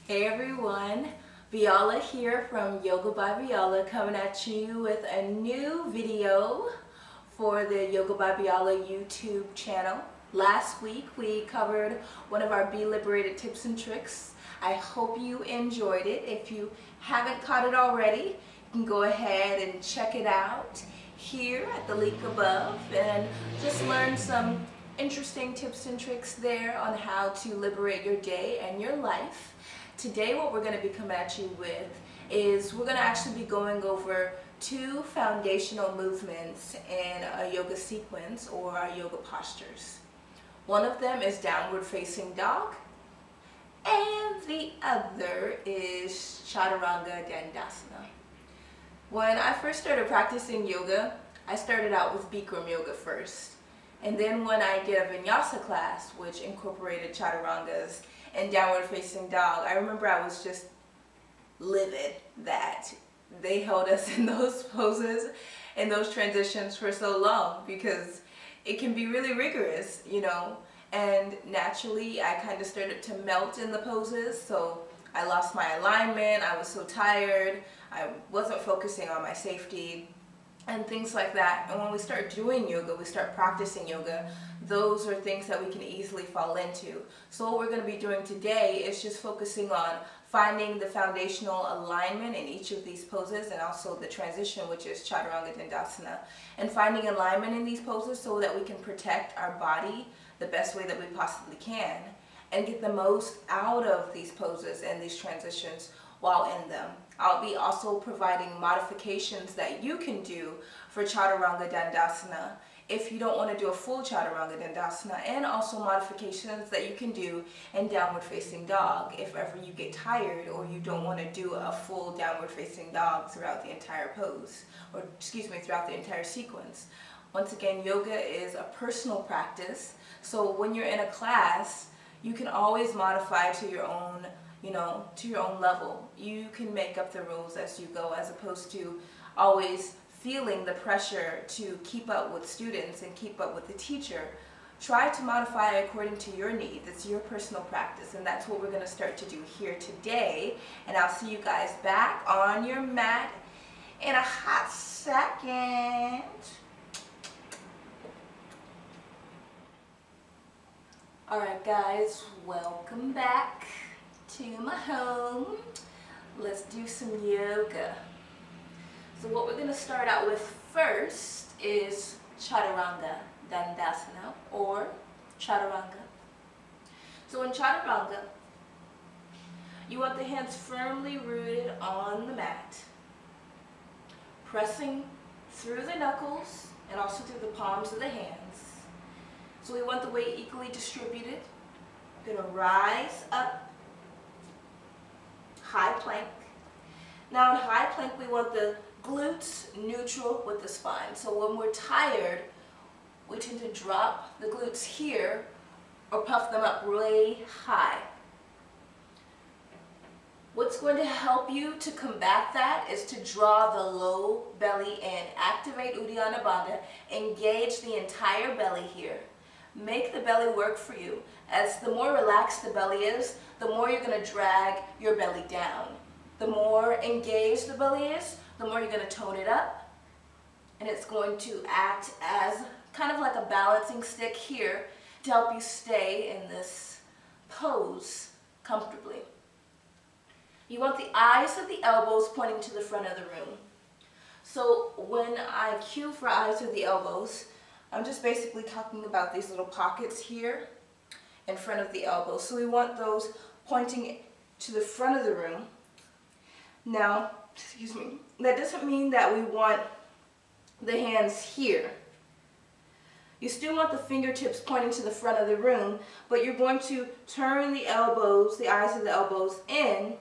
Hey everyone, Viola here from Yoga by Viola, coming at you with a new video for the Yoga by Viola YouTube channel. Last week we covered one of our Be Liberated tips and tricks. I hope you enjoyed it. If you haven't caught it already, you can go ahead and check it out here at the link above and just learn some interesting tips and tricks there on how to liberate your day and your life. Today what we're going to be coming at you with is we're going to actually be going over two foundational movements in a yoga sequence or our yoga postures. One of them is downward facing dog and the other is Chaturanga Dandasana. When I first started practicing yoga, I started out with Bikram yoga first. And then when I did a vinyasa class, which incorporated chaturangas and downward facing dog, I remember I was just livid that they held us in those poses and those transitions for so long, because it can be really rigorous, you know, and naturally I kind of started to melt in the poses, so I lost my alignment, I was so tired, I wasn't focusing on my safety and things like that. And when we start doing yoga, we start practicing yoga, those are things that we can easily fall into. So what we're going to be doing today is just focusing on finding the foundational alignment in each of these poses, and also the transition, which is Chaturanga Dandasana, and finding alignment in these poses so that we can protect our body the best way that we possibly can and get the most out of these poses and these transitions while in them. I'll be also providing modifications that you can do for Chaturanga Dandasana if you don't want to do a full Chaturanga Dandasana, and also modifications that you can do in downward facing dog if ever you get tired or you don't want to do a full downward facing dog throughout the entire pose, or excuse me, throughout the entire sequence. Once again, yoga is a personal practice, so when you're in a class, you can always modify to your own, to your own level. You can make up the rules as you go, as opposed to always feeling the pressure to keep up with students and keep up with the teacher. Try to modify according to your needs. It's your personal practice, and that's what we're going to start to do here today. And I'll see you guys back on your mat in a hot second. Alright guys, welcome back to my home. Let's do some yoga. So what we're going to start out with first is Chaturanga Dandasana, or Chaturanga. So in Chaturanga, you want the hands firmly rooted on the mat, pressing through the knuckles and also through the palms of the hands. So we want the weight equally distributed. We're going to rise up, high plank. Now in high plank, we want the glutes neutral with the spine. So when we're tired, we tend to drop the glutes here or puff them up way high. What's going to help you to combat that is to draw the low belly in. Activate Uddiyana Bandha. Engage the entire belly here. Make the belly work for you. As the more relaxed the belly is, the more you're going to drag your belly down. The more engaged the belly is, the more you're going to tone it up. And it's going to act as kind of like a balancing stick here to help you stay in this pose comfortably. You want the eyes of the elbows pointing to the front of the room. So when I cue for eyes of the elbows, I'm just basically talking about these little pockets here in front of the elbows. So we want those pointing to the front of the room. Now, excuse me, that doesn't mean that we want the hands here. You still want the fingertips pointing to the front of the room, but you're going to turn the elbows, the eyes of the elbows in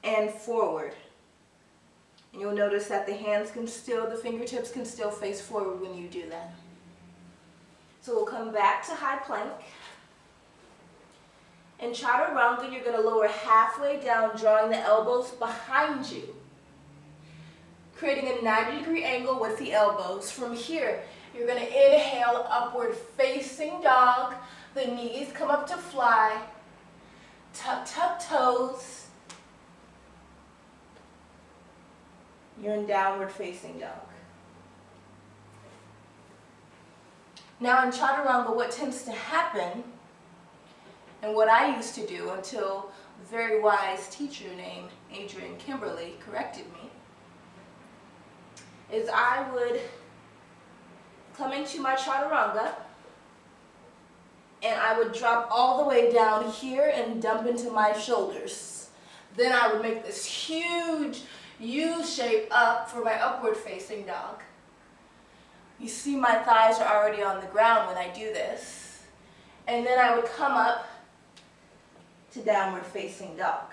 and forward. And you'll notice that the fingertips can still face forward when you do that. So we'll come back to high plank. In Chaturanga, you're going to lower halfway down, drawing the elbows behind you, creating a 90-degree angle with the elbows. From here, you're going to inhale, upward facing dog. The knees come up to fly. tuck toes. You're in downward facing dog. Now in Chaturanga, what tends to happen, and what I used to do until a very wise teacher named Adrian Kimberly corrected me, is I would come into my Chaturanga and I would drop all the way down here and dump into my shoulders. Then I would make this huge U shape up for my upward facing dog. You see my thighs are already on the ground when I do this. And then I would come up to downward facing dog.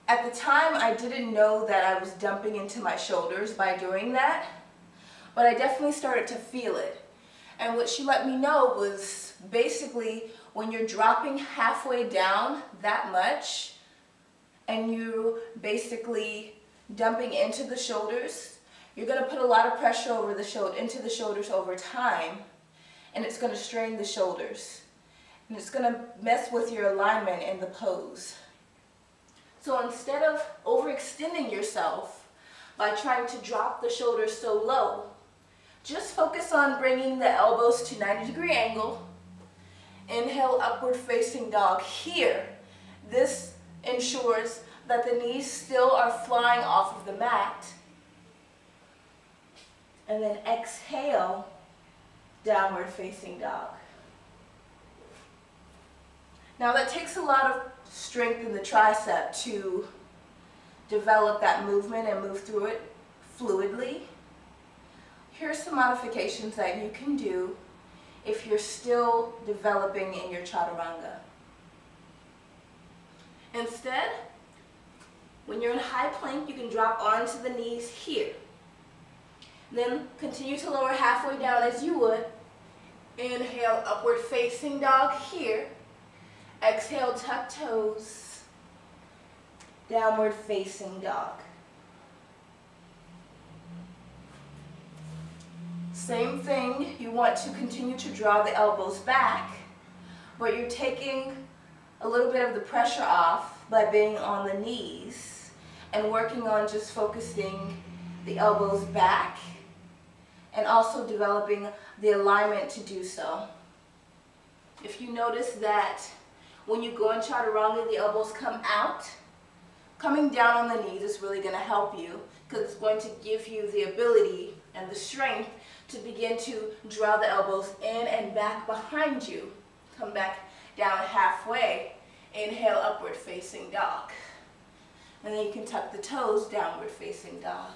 At the time, I didn't know that I was dumping into my shoulders by doing that, but I definitely started to feel it. And what she let me know was basically when you're dropping halfway down that much and you basically dumping into the shoulders, you're going to put a lot of pressure over the into the shoulders over time, and it's going to strain the shoulders, and it's going to mess with your alignment in the pose. So instead of overextending yourself by trying to drop the shoulders so low, just focus on bringing the elbows to 90-degree angle. Inhale, upward facing dog here. This ensures that the knees still are flying off of the mat. And then exhale, downward facing dog. Now that takes a lot of strength in the tricep to develop that movement and move through it fluidly. Here's some modifications that you can do if you're still developing in your Chaturanga. Instead, when you're in high plank, you can drop onto the knees here. Then continue to lower halfway down as you would. Inhale, upward facing dog here. Exhale, tuck toes. Downward facing dog. Same thing, you want to continue to draw the elbows back, but you're taking a little bit of the pressure off by being on the knees and working on just focusing the elbows back and also developing the alignment to do so. If you notice that when you go in Chaturanga, the elbows come out, coming down on the knees is really going to help you because it's going to give you the ability and the strength to begin to draw the elbows in and back behind you. Come back down halfway. Inhale, upward facing dog. And then you can tuck the toes, downward facing dog.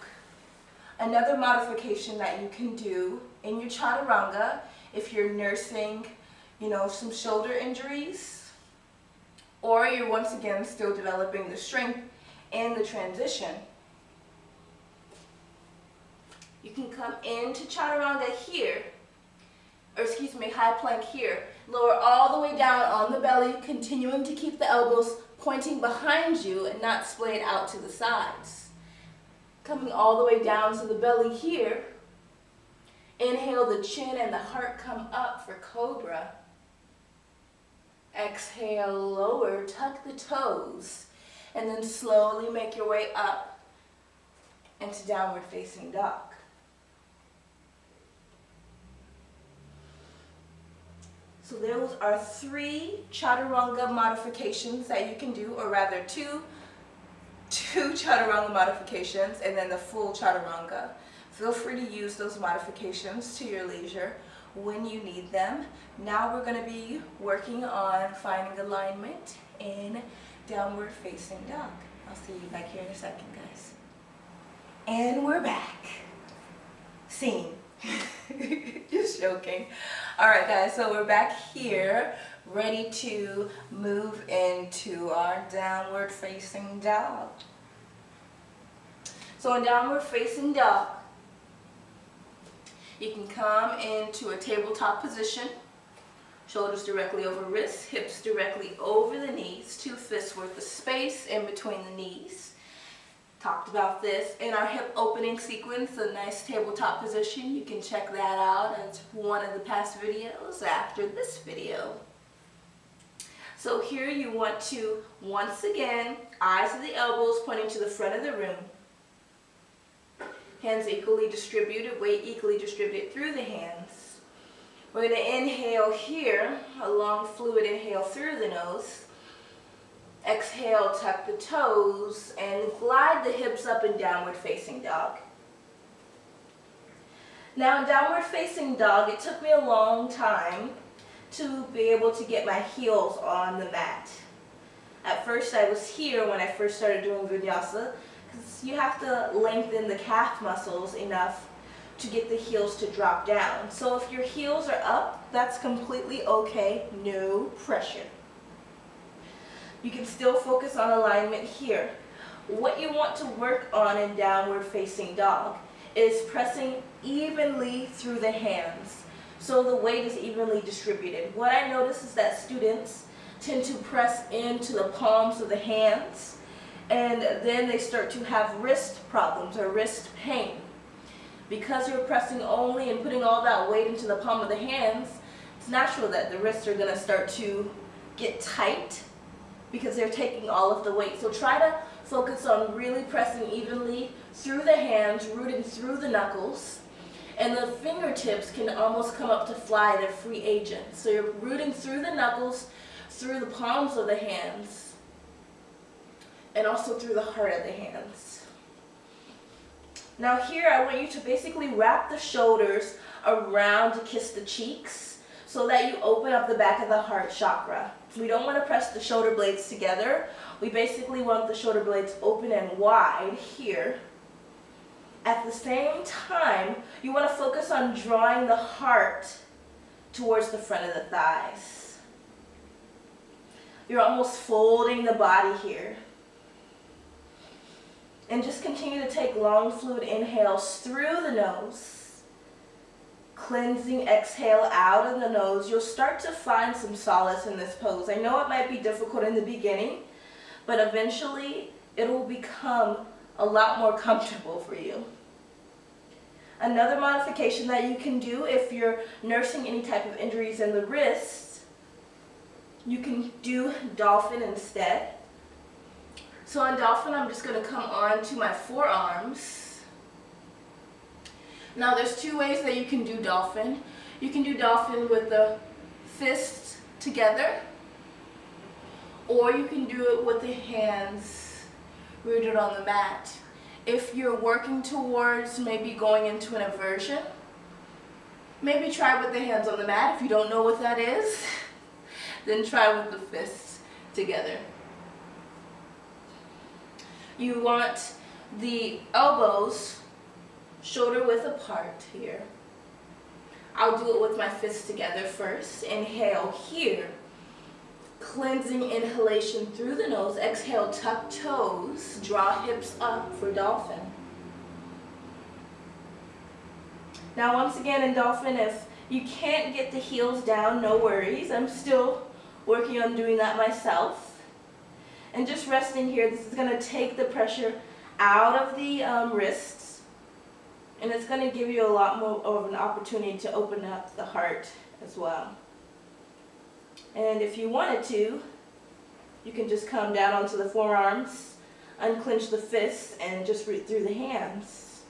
Another modification that you can do in your Chaturanga, if you're nursing, some shoulder injuries, or you're once again still developing the strength in the transition, you can come into Chaturanga here, high plank here. Lower all the way down on the belly, continuing to keep the elbows pointing behind you and not splayed out to the sides. Coming all the way down to the belly here. Inhale, the chin and the heart come up for cobra. Exhale, lower, tuck the toes, and then slowly make your way up into downward facing dog. So those are 3 Chaturanga modifications that you can do, or rather two Chaturanga modifications and then the full Chaturanga. Feel free to use those modifications to your leisure when you need them. Now we're going to be working on finding alignment in downward facing dog. I'll see you back here in a second, guys. And we're back. Scene. Just joking. Alright guys, so we're back here, ready to move into our downward facing dog. So in downward facing dog, you can come into a tabletop position, shoulders directly over wrists, hips directly over the knees, 2 fists worth of space in between the knees. Talked about this in our hip opening sequence, a nice tabletop position. You can check that out as one of the past videos after this video. So here you want to, once again, eyes to the elbows pointing to the front of the room. Hands equally distributed, weight equally distributed through the hands. We're going to inhale here, a long fluid inhale through the nose. Exhale, tuck the toes, and glide the hips up in downward facing dog. Now in downward facing dog, it took me a long time to be able to get my heels on the mat. At first I was here when I first started doing vinyasa, because you have to lengthen the calf muscles enough to get the heels to drop down. So if your heels are up, that's completely okay, no pressure. You can still focus on alignment here. What you want to work on in downward facing dog is pressing evenly through the hands, so the weight is evenly distributed. What I notice is that students tend to press into the palms of the hands, and then they start to have wrist problems or wrist pain. Because you're pressing only and putting all that weight into the palm of the hands, it's natural that the wrists are going to start to get tight because they're taking all of the weight. So try to focus on really pressing evenly through the hands, rooting through the knuckles, and the fingertips can almost come up to fly. They're free agents. So you're rooting through the knuckles, through the palms of the hands, and also through the heart of the hands. Now here I want you to basically wrap the shoulders around to kiss the cheeks so that you open up the back of the heart chakra. We don't want to press the shoulder blades together. We basically want the shoulder blades open and wide here. At the same time, you want to focus on drawing the heart towards the front of the thighs. You're almost folding the body here. And just continue to take long fluid inhales through the nose. Cleansing exhale out of the nose. You'll start to find some solace in this pose. I know it might be difficult in the beginning, but eventually it will become a lot more comfortable for you. Another modification that you can do if you're nursing any type of injuries in the wrists, you can do dolphin instead. So on dolphin, I'm just going to come on to my forearms. Now there's two ways that you can do dolphin. You can do dolphin with the fists together, or you can do it with the hands rooted on the mat. If you're working towards maybe going into an inversion, maybe try with the hands on the mat. If you don't know what that is, then try with the fists together. You want the elbows shoulder width apart here. I'll do it with my fists together first. Inhale here. Cleansing inhalation through the nose. Exhale, tuck toes. Draw hips up for dolphin. Now once again in dolphin, if you can't get the heels down, no worries. I'm still working on doing that myself. And just resting here, this is going to take the pressure out of the wrists. And it's going to give you a lot more of an opportunity to open up the heart as well. And if you wanted to, you can just come down onto the forearms, unclench the fists, and just root through the hands.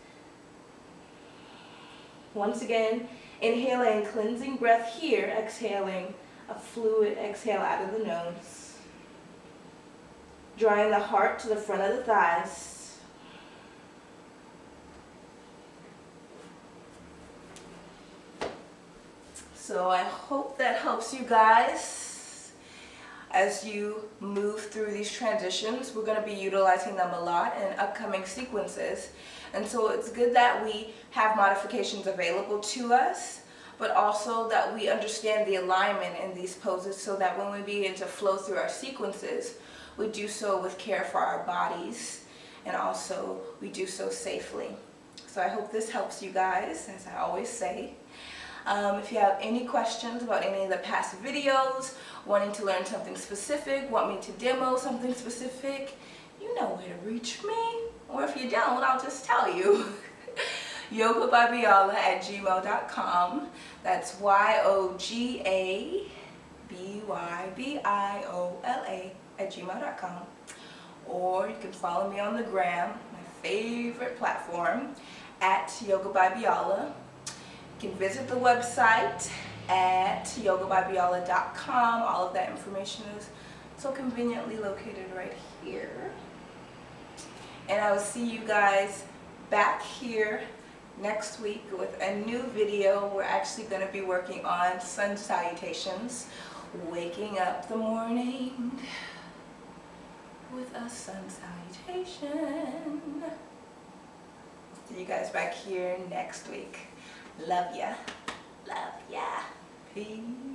Once again, inhaling, cleansing breath here, exhaling a fluid exhale out of the nose. Drawing the heart to the front of the thighs. So I hope that helps you guys as you move through these transitions. We're going to be utilizing them a lot in upcoming sequences. And so it's good that we have modifications available to us, but also that we understand the alignment in these poses so that when we begin to flow through our sequences, we do so with care for our bodies, and also we do so safely. So I hope this helps you guys, as I always say. If you have any questions about any of the past videos, wanting to learn something specific, want me to demo something specific, you know where to reach me. Or if you don't, I'll just tell you. yogabyviola@gmail.com. That's yogabyviola@gmail.com. Or you can follow me on the gram, my favorite platform, @yogabyviola. You can visit the website at yogabyviola.com. All of that information is so conveniently located right here. And I will see you guys back here next week with a new video. We're actually going to be working on sun salutations, waking up the morning with a sun salutation. See you guys back here next week. Love ya. Love ya. Peace.